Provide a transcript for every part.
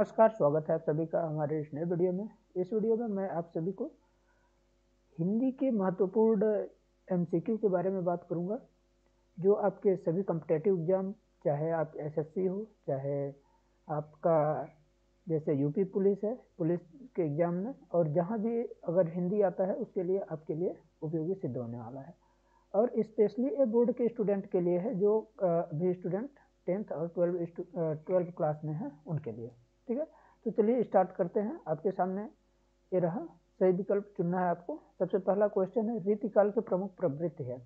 नमस्कार, स्वागत है आप सभी का हमारे इस नए वीडियो में। इस वीडियो में मैं आप सभी को हिंदी के महत्वपूर्ण एमसीक्यू के बारे में बात करूंगा, जो आपके सभी कॉम्पिटिटिव एग्जाम, चाहे आप एसएससी हो, चाहे आपका जैसे यूपी पुलिस है, पुलिस के एग्जाम में, और जहां भी अगर हिंदी आता है उसके लिए आपके लिए उपयोगी सिद्ध होने वाला है। और स्पेशली ये बोर्ड के स्टूडेंट के लिए है जो अभी स्टूडेंट 10th और 12th क्लास में है उनके लिए। ठीक है, तो चलिए स्टार्ट करते हैं। आपके सामने ये रहा, सही विकल्प चुनना है आपको। सबसे पहला क्वेश्चन है, रीतिकाल के प्रमुख प्रवृत्ति है।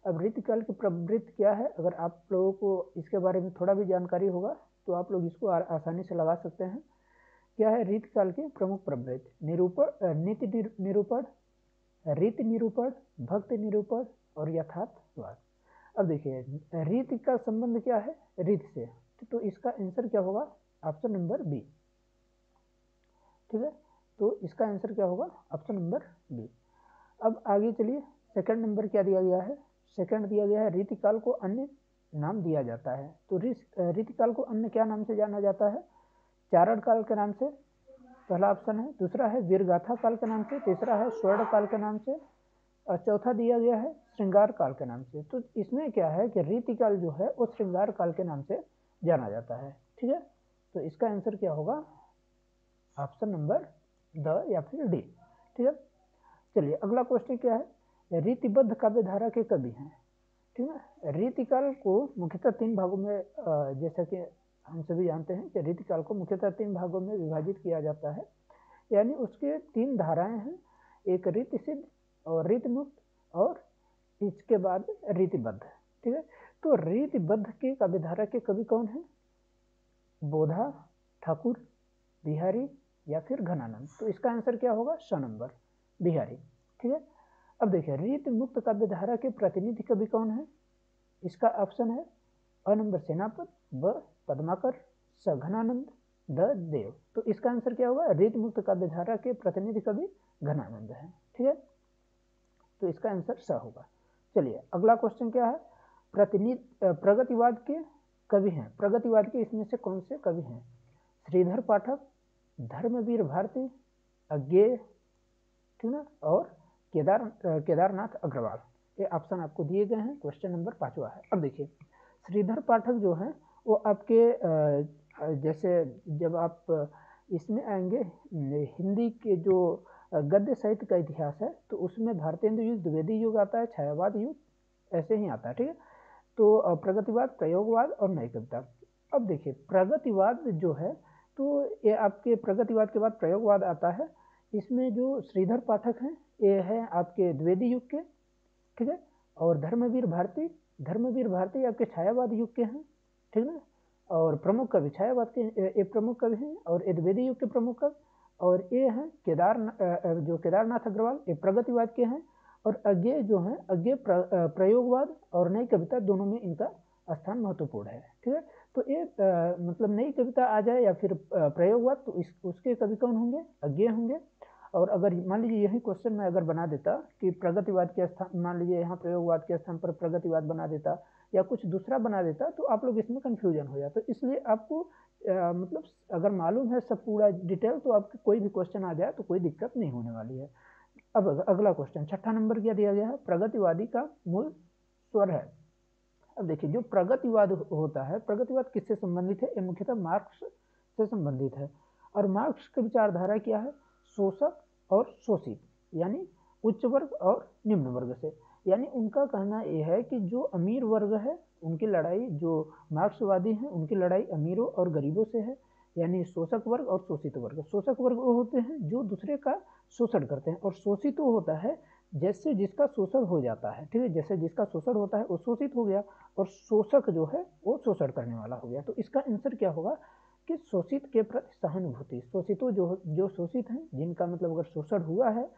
अब रीतिकाल की प्रवृत्ति क्या है, अगर आप लोगों को इसके बारे में थोड़ा भी जानकारी होगा तो आप लोग इसको आसानी से लगा सकते हैं। क्या है रीतिकाल की प्रमुख प्रवृत्ति? निरूपण, नीति निरूपण, रीति निरूपण, भक्ति निरूपण और यथार्थवाद। अब देखिए, रीति का संबंध क्या है रीति से, तो इसका आंसर क्या होगा? Option number B. ठीक है, तो इसका आंसर क्या होगा? Option number B. अब आगे चलिए, सेकंड नंबर क्या दिया गया है? सेकंड दिया गया है, रीतिकाल को अन्य नाम दिया जाता है। तो रीतिकाल को अन्य क्या नाम से जाना जाता है? चारण काल के नाम से, पहला ऑप्शन है। दूसरा है वीरगाथा काल के नाम से। तीसरा है स्वर्ण काल के नाम से। और चौथा दिया गया है श्रृंगार काल के नाम से। तो इसमें क्या है कि रीतिकाल जो है वो श्रृंगार काल के नाम से जाना जाता है। ठीक है, तो इसका आंसर क्या होगा? ऑप्शन नंबर द या फिर डी। ठीक है, चलिए अगला क्वेश्चन क्या है, रीतिबद्ध काव्य धारा के कवि हैं। ठीक है, रीतिकाल को मुख्यतः तीन भागों में, जैसा कि हम सभी जानते हैं कि रीतिकाल को मुख्यतः तीन भागों में विभाजित किया जाता है, यानी उसके तीन धाराएं हैं, एक रीति सिद्ध और रीति मुक्त और इसके बाद रीतिबद्ध। ठीक है, तो रीतिबद्ध के काव्यधारा के कवि कौन है? बोधा, ठाकुर, बिहारी या फिर घनानंद। तो इसका आंसर क्या होगा? स नंबर, बिहारी। ठीक है, अब देखिए, रीति मुक्त काव्यधारा के प्रतिनिधि कवि कौन है? इसका ऑप्शन है अ नंबर सेनापत, ब पद्माकर, स घनानंद, द देव। तो इसका आंसर क्या होगा? रीति मुक्त काव्यधारा के प्रतिनिधि कवि घनानंद है। ठीक है, तो इसका आंसर स होगा। चलिए अगला क्वेश्चन क्या है, प्रगतिवाद के कवि हैं। प्रगतिवाद के इसमें से कौन से कवि हैं? श्रीधर पाठक, धर्मवीर भारती, अज्ञेय, ठीक है, और केदारनाथ अग्रवाल। ये ऑप्शन आपको दिए गए हैं। क्वेश्चन नंबर 5वां है। अब देखिए, श्रीधर पाठक जो है वो आपके जैसे जब आप इसमें आएंगे, हिंदी के जो गद्य साहित्य का इतिहास है तो उसमें भारतेंदु युग, द्विवेदी युग आता है, छायावाद युग, ऐसे ही आता है। ठीक है, तो प्रगतिवाद, प्रयोगवाद और नई कविता। अब देखिए, प्रगतिवाद जो है तो ये आपके प्रगतिवाद के बाद प्रयोगवाद आता है। इसमें जो श्रीधर पाठक हैं ये है आपके द्विवेदी युग के। ठीक है, और धर्मवीर भारती आपके छायावाद युग के हैं। ठीक है, और प्रमुख कवि छायावाद के ये प्रमुख कवि हैं, और ये द्विवेदी युग के प्रमुख कवि। और ये हैं जो केदारनाथ अग्रवाल, ये प्रगतिवाद के हैं। और अज्ञेय जो है, अज्ञेय प्रयोगवाद और नई कविता, दोनों में इनका स्थान महत्वपूर्ण है। ठीक है, तो ये मतलब नई कविता आ जाए या फिर प्रयोगवाद, तो उसके कवि कौन होंगे? अज्ञेय होंगे। और अगर मान लीजिए यही क्वेश्चन मैं अगर बना देता कि प्रगतिवाद के स्थान, मान लीजिए यहाँ प्रयोगवाद के स्थान पर प्रगतिवाद बना देता या कुछ दूसरा बना देता, तो आप लोग इसमें कंफ्यूजन हो जाता। तो इसलिए आपको मतलब अगर मालूम है सब पूरा डिटेल, तो आपके कोई भी क्वेश्चन आ जाए तो कोई दिक्कत नहीं होने वाली है। अब अगला क्वेश्चन, छठा नंबर क्या दिया गया है? प्रगतिवादी का मूल स्वर है। अब देखिए, जो प्रगतिवाद होता है, प्रगतिवाद किससे संबंधित है? ये मुख्यतः मार्क्स से संबंधित है। और मार्क्स की विचारधारा क्या है? शोषक और शोषित, यानी उच्च वर्ग और निम्न वर्ग से। यानी उनका कहना यह है कि जो अमीर वर्ग है उनकी लड़ाई, जो मार्क्सवादी हैं उनकी लड़ाई अमीरों और गरीबों से है, यानी शोषक वर्ग और शोषित वर्ग। शोषक वर्ग वो होते हैं जो दूसरे का शोषण करते हैं, और शोषित वो होता है जैसे जिसका शोषण हो जाता है। ठीक है, जैसे जिसका शोषण होता है वो शोषित हो गया, और शोषक जो है वो शोषण करने वाला हो गया। तो इसका आंसर क्या होगा कि शोषित के प्रति सहानुभूति। शोषितों जो शोषित हैं, जिनका मतलब अगर शोषण हुआ है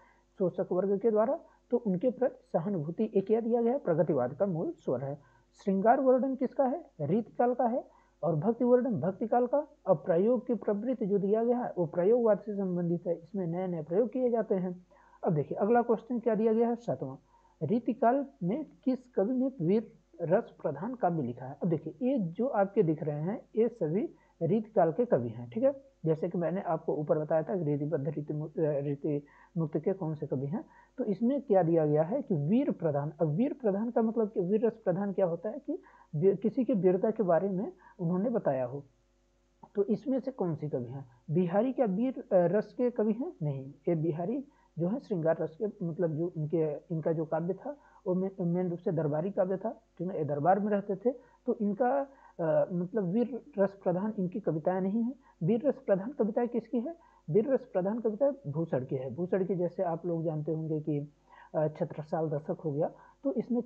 शोषक वर्ग के द्वारा, तो उनके प्रति सहानुभूति एक क्या दिया गया है? प्रगतिवाद का मूल स्वर है। श्रृंगार वर्णन किसका है? रीतिकाल का है। और भक्ति वर्णन भक्तिकाल का। अब प्रयोग की प्रवृत्ति जो दिया गया है वो प्रयोगवाद से संबंधित है, इसमें नए नए प्रयोग किए जाते हैं। अब देखिए अगला क्वेश्चन क्या दिया गया है? 7वां, रीतिकाल में किस कवि ने वीर रस प्रधान काव्य लिखा है? अब देखिए, ये जो आपके दिख रहे हैं ये सभी रीतिकाल के कवि हैं। ठीक है, जैसे कि मैंने आपको ऊपर बताया था रीतिबद्ध रीति मुक्त के कौन से कवि हैं। तो इसमें क्या दिया गया है कि वीर प्रधान। अब वीर प्रधान का मतलब कि वीर रस प्रधान क्या होता है कि किसी की वीरता के बारे में उन्होंने बताया हो। तो इसमें से कौन सी कवि हैं? बिहारी क्या वीर रस के कवि हैं? नहीं, ये बिहारी जो है श्रृंगार रस के, मतलब जो इनका जो काव्य था वो मेन रूप से दरबारी काव्य था। ठीक है, ये दरबार में रहते थे। तो इनका मतलब वीर रस प्रधान इनकी कविताएं नहीं है। वीर रस प्रधान कविताएं किसकी है? वीर रस प्रधान कविता भूषण की है। भूषण की जैसे आप लोग जानते होंगे कि छत्रसाल दशक हो गया, तो इसमें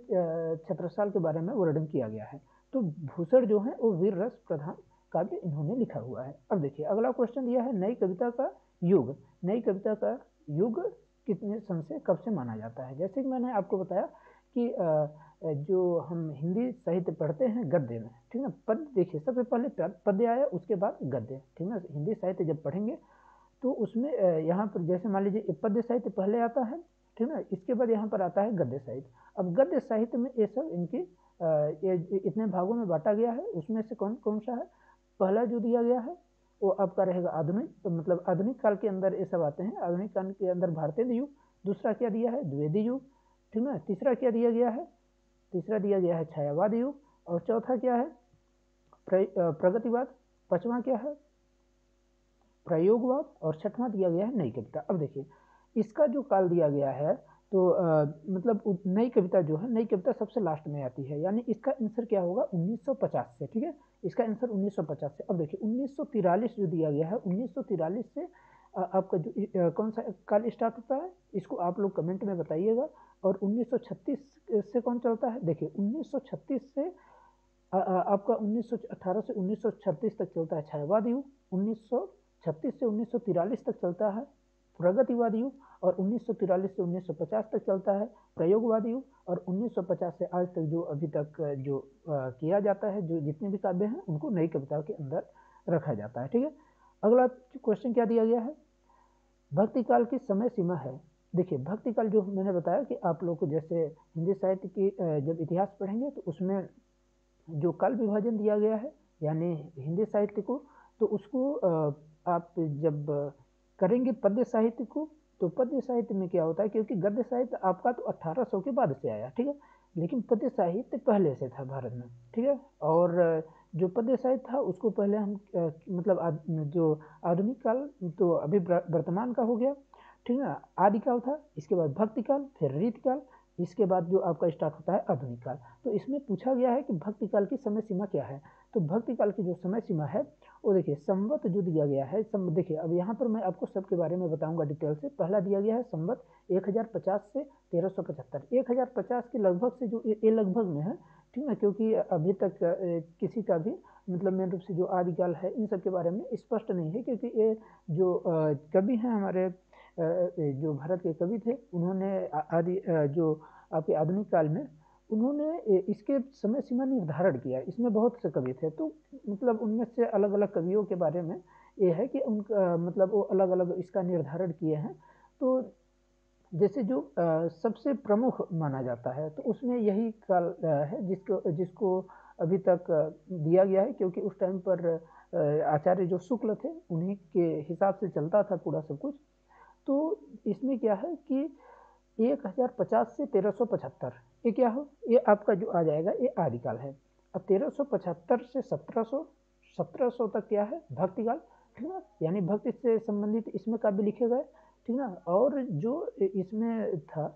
छत्रसाल के बारे में वर्णन किया गया है। तो भूषण जो है वो वीर रस प्रधान काव्य इन्होंने लिखा हुआ है। अब देखिए अगला क्वेश्चन दिया है नई कविता का युग। नई कविता का युग कितने सन से कब से माना जाता है? जैसे कि मैंने आपको बताया कि जो हम हिंदी साहित्य पढ़ते हैं गद्य में, ठीक है, पद देखिए सबसे पहले पद्य आया, उसके बाद गद्य। ठीक है, हिंदी साहित्य जब पढ़ेंगे तो उसमें यहाँ पर जैसे मान लीजिए पद्य साहित्य पहले आता है, ठीक है, इसके बाद यहाँ पर आता है गद्य साहित्य। अब गद्य साहित्य में ये सब इनकी ये इतने भागों में बांटा गया है। उसमें से कौन कौन सा है? पहला जो दिया गया है वो आपका रहेगा आधुनिक, तो मतलब आधुनिक काल के अंदर ये सब आते हैं। आधुनिक काल के अंदर भारतीय युग। दूसरा क्या दिया है? द्विवेदी युग। ठीक है, तीसरा क्या दिया गया है? तीसरा दिया गया है छायावाद युग। और चौथा क्या है? प्रगतिवाद। पांचवा क्या है? प्रयोगवाद। और छठवां दिया गया है नई कविता। अब देखिए इसका जो काल दिया गया है तो मतलब नई कविता जो है, नई कविता सबसे लास्ट में आती है, यानी इसका आंसर क्या होगा? 1950 से। ठीक है, इसका आंसर 1950 से। अब देखिए 1943 जो दिया गया है, 1943 से आपका जो कौन सा काल स्टार्ट होता है इसको आप लोग कमेंट में बताइएगा। और 1936 से कौन चलता है? देखिए 1936 से आपका 1918 से 1936 तक चलता है छायावाद युग। 1936 से 1943 तक चलता है प्रगतिवाद युग। और 1943 से 1950 तक चलता है प्रयोगवाद युग। और 1950 से आज तक जो अभी तक जो किया जाता है, जो जितने भी काव्य हैं उनको नई कविता के अंदर रखा जाता है। ठीक है, अगला क्वेश्चन क्या दिया गया है? भक्ति काल की समय सीमा है। देखिए भक्ति काल जो मैंने बताया कि आप लोग को जैसे हिंदी साहित्य की जब इतिहास पढ़ेंगे तो उसमें जो काल विभाजन दिया गया है यानी हिंदी साहित्य को, तो उसको आप जब करेंगे पद्य साहित्य को, तो पद्य साहित्य में क्या होता है, क्योंकि गद्य साहित्य आपका तो 1800 के बाद से आया, ठीक है, लेकिन पद्य साहित्य पहले से था भारत में। ठीक है, और जो पद्य साहित्य था उसको पहले हम मतलब जो आधुनिक काल तो अभी वर्तमान का हो गया, ठीक है, आदिकाल था, इसके बाद भक्ति काल, फिर रीतिकाल, इसके बाद जो आपका स्टार्ट होता है आधुनिक काल। तो इसमें पूछा गया है कि भक्ति काल की समय सीमा क्या है। तो भक्ति काल की जो समय सीमा है वो देखिए संवत जो दिया गया है, देखिए अब यहाँ पर मैं आपको सबके बारे में बताऊंगा डिटेल से। पहला दिया गया है संवत 1050 से 1375। 1050 के लगभग से जो ये लगभग में है, ठीक है, क्योंकि अभी तक किसी का भी मतलब मेन रूप से जो आदिकाल है इन सब के बारे में स्पष्ट नहीं है, क्योंकि ये जो कवि हैं हमारे जो भारत के कवि थे उन्होंने आदि जो आपके आधुनिक काल में उन्होंने इसके समय सीमा निर्धारण किया। इसमें बहुत से कवि थे, तो मतलब उनमें से अलग अलग कवियों के बारे में ये है कि उनका मतलब वो अलग अलग इसका निर्धारण किए हैं। तो जैसे जो सबसे प्रमुख माना जाता है तो उसमें यही काल है जिसको जिसको अभी तक दिया गया है, क्योंकि उस टाइम पर आचार्य जो शुक्ल थे उन्हीं के हिसाब से चलता था पूरा सब कुछ। तो इसमें क्या है कि 1050 से 1375 ये क्या हो, ये आपका जो आ जाएगा ये आदिकाल है। अब 1375 से 1700 तक क्या है? भक्तिकाल, ठीक है, यानी भक्ति से संबंधित इसमें काव्य लिखे गए, ठीक है। और जो इसमें था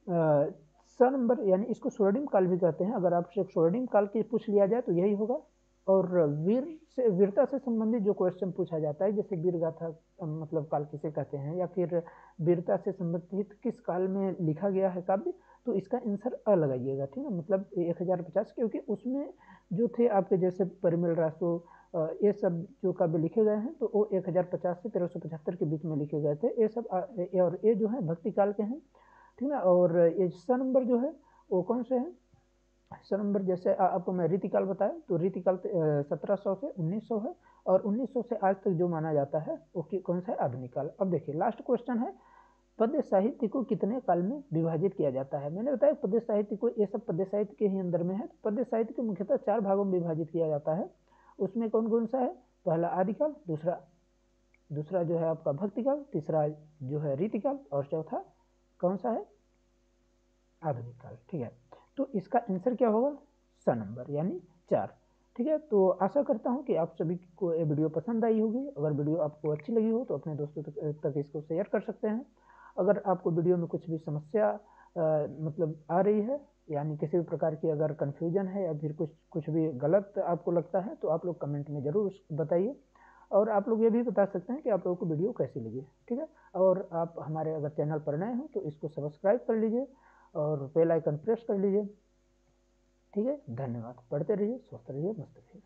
सन नंबर, यानी इसको स्वर्णिम काल भी कहते हैं। अगर आपसे स्वर्णिम काल की पूछ लिया जाए तो यही होगा। और वीरता से संबंधित जो क्वेश्चन पूछा जाता है, जैसे वीर गाथा मतलब काल किसे कहते हैं, या फिर वीरता से संबंधित किस काल में लिखा गया है काव्य, तो इसका आंसर अ लगाइएगा, ठीक है, मतलब 1050, क्योंकि उसमें जो थे आपके जैसे परिमल रासो ये सब जो काव्य लिखे गए हैं तो वो 1050 से 1375 के बीच में लिखे गए थे ये सब। और ये जो है भक्ति काल के हैं, ठीक है। और ये सन नंबर जो है वो कौन से हैं? सन नंबर जैसे आपको मैं रीतिकाल बताया तो रीतिकाल 1700 से 1900 है। और 1900 से आज तक जो माना जाता है वो कौन सा है? आधुनिक काल। अब देखिए लास्ट क्वेश्चन है, पद्य साहित्य को कितने काल में विभाजित किया जाता है? मैंने बताया पद्य साहित्य को, ये सब पद्य साहित्य के ही अंदर में है। पद्य साहित्य को मुख्यतः 4 भागों में विभाजित किया जाता है। उसमें कौन कौन सा है? पहला आदिकाल, दूसरा जो है आपका भक्तिकाल, तीसरा जो है रीतिकाल और चौथा कौन सा है, आधुनिक काल। ठीक है, तो इसका आंसर क्या होगा, स नंबर यानी 4। ठीक है, तो आशा करता हूँ कि आप सभी को ये वीडियो पसंद आई होगी। अगर वीडियो आपको अच्छी लगी हो तो अपने दोस्तों तक इसको शेयर कर सकते हैं। अगर आपको वीडियो में कुछ भी समस्या मतलब आ रही है, यानी किसी भी प्रकार की अगर कन्फ्यूजन है या फिर कुछ भी गलत आपको लगता है तो आप लोग कमेंट में ज़रूर बताइए। और आप लोग ये भी बता सकते हैं कि आप लोगों को वीडियो कैसी लगी। ठीक है, और आप हमारे अगर चैनल पर नए हो तो इसको सब्सक्राइब कर लीजिए और बेल आइकन प्रेस कर लीजिए। ठीक है, धन्यवाद। पढ़ते रहिए, स्वस्थ रहिए, मस्त रहिए।